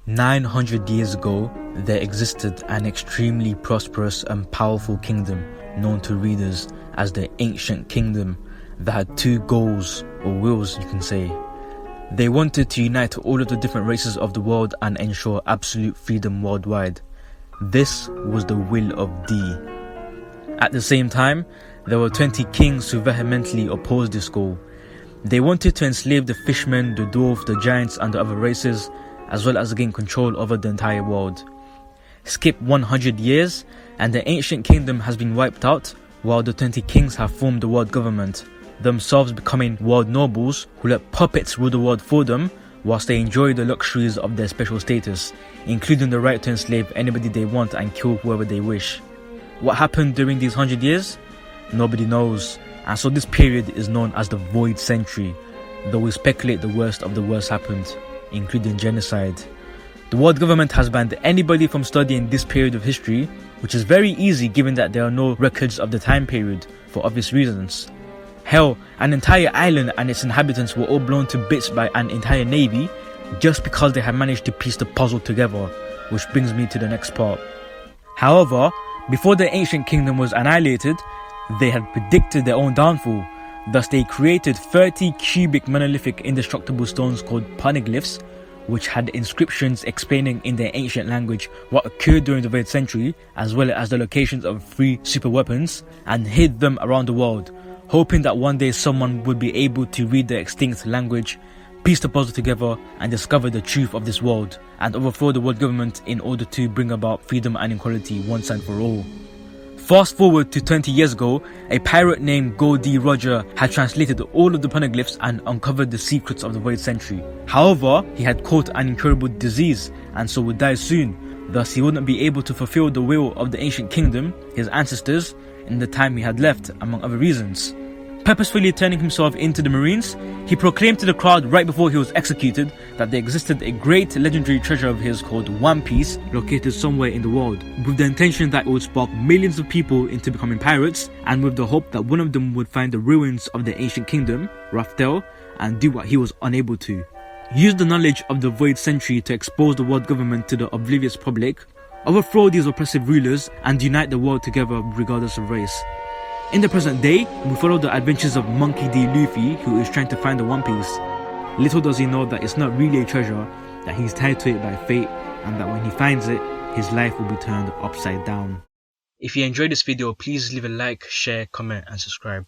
900 years ago, there existed an extremely prosperous and powerful kingdom known to readers as the Ancient Kingdom that had two goals, or wills you can say. They wanted to unite all of the different races of the world and ensure absolute freedom worldwide. This was the will of D. At the same time, there were 20 kings who vehemently opposed this goal. They wanted to enslave the fishmen, the dwarves, the giants and the other races, as well as gain control over the entire world. Skip 100 years and the Ancient Kingdom has been wiped out, while the 20 kings have formed the world government, themselves becoming world nobles who let puppets rule the world for them whilst they enjoy the luxuries of their special status, including the right to enslave anybody they want and kill whoever they wish. What happened during these 100 years? Nobody knows, and so this period is known as the Void Century, though we speculate the worst of the worst happened, including genocide. The world government has banned anybody from studying this period of history, which is very easy given that there are no records of the time period for obvious reasons. Hell, an entire island and its inhabitants were all blown to bits by an entire navy just because they had managed to piece the puzzle together, which brings me to the next part. However, before the Ancient Kingdom was annihilated, they had predicted their own downfall. Thus they created 30 cubic monolithic indestructible stones called poneglyphs, which had inscriptions explaining in their ancient language what occurred during the Void Century, as well as the locations of 3 super weapons, and hid them around the world, hoping that one day someone would be able to read the extinct language, piece the puzzle together and discover the truth of this world, and overthrow the world government in order to bring about freedom and equality once and for all. Fast forward to 20 years ago, a pirate named Goldie Roger had translated all of the poneglyphs and uncovered the secrets of the Void Century. However, he had caught an incurable disease and so would die soon, thus he wouldn't be able to fulfill the will of the Ancient Kingdom, his ancestors, in the time he had left, among other reasons. Purposefully turning himself into the Marines, he proclaimed to the crowd right before he was executed that there existed a great legendary treasure of his called One Piece located somewhere in the world, with the intention that it would spark millions of people into becoming pirates, and with the hope that one of them would find the ruins of the Ancient Kingdom, Raftel, and do what he was unable to. Use the knowledge of the Void Century to expose the world government to the oblivious public, overthrow these oppressive rulers, and unite the world together regardless of race. In the present day, we follow the adventures of Monkey D. Luffy, who is trying to find the One Piece. Little does he know that it's not really a treasure, that he's tied to it by fate, and that when he finds it, his life will be turned upside down. If you enjoyed this video, please leave a like, share, comment and subscribe.